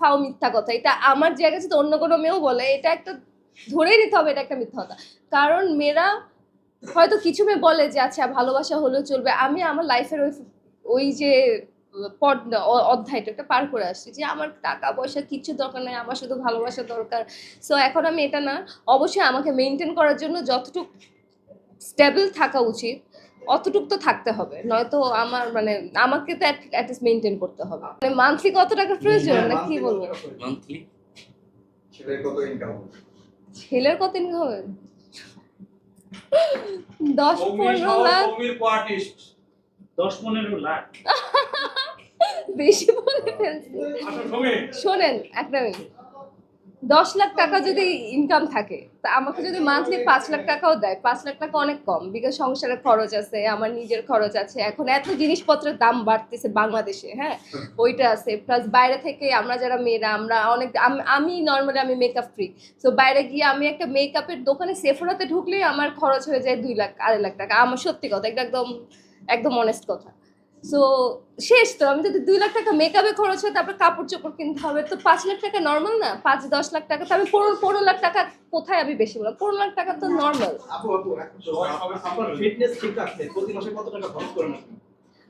তাও মিথ্যা কথা। এটা আমার জায়গা যদি অন্য কোনো মেয়েও বলে, এটা একটা ধরেই নিতে হবে এটা একটা মিথ্যা কথা। কারণ মেয়েরা হয়তো কিছু মেয়ে বলে যে আচ্ছা ভালোবাসা হলেও চলবে। আমি আমার লাইফের ওই যে অধ্যায়টা একটা পার করে আসছি যে আমার টাকা পয়সা কিচ্ছু দরকার নেই, আমার শুধু ভালোবাসা দরকার। সো এখন আমি এটা না, অবশ্যই আমাকে মেনটেন করার জন্য যতটুকু স্টেবল থাকা উচিত অতটুক তো থাকতে হবে, নয়তো আমার মানে আমাকে তো অ্যাটলিস্ট মেনটেন করতে হবে। মানে মান্থলি কত টাকা প্রয়োজন না কি বলবো? মান্থলি ছেলের কত ইনকাম? ছেলের কত ইনকাম হবে? 10-15 লাখ। 10-15 লাখ বেশি বলে ফেলছি। শোনেন একটা মিনিট, 10 লাখ টাকা যদি ইনকাম থাকে তা আমাকে যদি মান্থলি 5 লাখ টাকাও দেয়, 5 লাখ টাকা অনেক কম, বিকজ সংসারের খরচ আছে, আমার নিজের খরচ আছে, এখন এত জিনিসপত্রের দাম বাড়তেছে বাংলাদেশে, হ্যাঁ ওইটা আছে, প্লাস বাইরে থেকে আমরা যারা মেয়েরা আমরা অনেক আমি নর্মালি আমি মেকআপ ফ্রি, সো বাইরে গিয়ে আমি একটা মেকআপের দোকানে সেফরাতে ঢুকলেই আমার খরচ হয়ে যায় 2 লাখ 2.5 লাখ টাকা। আমার সত্যি কথা, এটা একদম একদম অনেস্ট কথা। সো শেষ তো, আমি যদি 2 লাখ টাকা মেকআপে খরচ হয়, তারপর কাপড় চোপড় কিনতে হবে, তো 5 লাখ টাকা নর্মাল না? 5-10 লাখ টাকা তো আমি 15 লাখ টাকা কোথায় আমি বেশি বললাম, 15 লাখ টাকা তো নর্মাল। আপনার ফিটনেস ঠিক আছে, প্রতি মাসে কত টাকা খরচ করেন আপনি?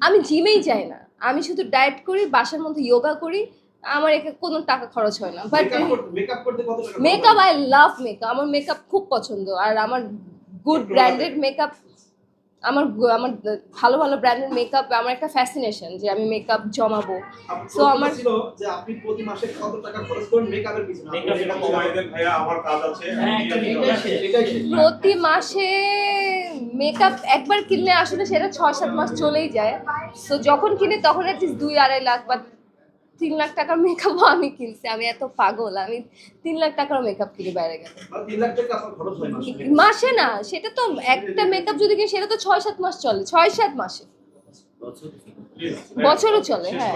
আমি জিমেই যাই না, আমি শুধু ডায়েট করি, বাসার মধ্যে যোগা করি, আমার একে কোনো টাকা খরচ হয় না। বাট মেকআপ করতে কত টাকা? মেকআপ, আই লাভ মেকআপ, আমার মেকআপ খুব পছন্দ, আর আমার গুড ব্র্যান্ডেড মেকআপ, আমার আমার ভালো ভালো ব্র্যান্ডের মেকআপ আমার একটা ফ্যাসিনেশন যে আমি মেকআপ জমাবো। সো আমার ছিল যে আপনি প্রতি মাসে কত টাকা খরচ করেন মেকআপের পিছনে? এটা কমাই দেন ভাইয়া, আমার কাজ আছে। এটাই শেষ। প্রতি মাসে মেকআপ একবার কিনলে আসলে সেটা 6-7 মাস চলেই যায়। সো যখন কিনি তখন অ্যাটলিস্ট 2-2.5 লাখ বা 3 লাখ টাকার মেকআপও আমি কিনছি। আমি এত পাগল, আমি 3 লাখ টাকার মেকআপ কিনি বাইরে গেলে। 3 লাখ টাকা আপনার খরচ হয় মাসে? মাসে না, সেটা তো একটা মেকআপ যদি কিনি সেটা তো 6-7 মাস চলে, 6-7 মাসে, বছর বছরও চলে, হ্যাঁ।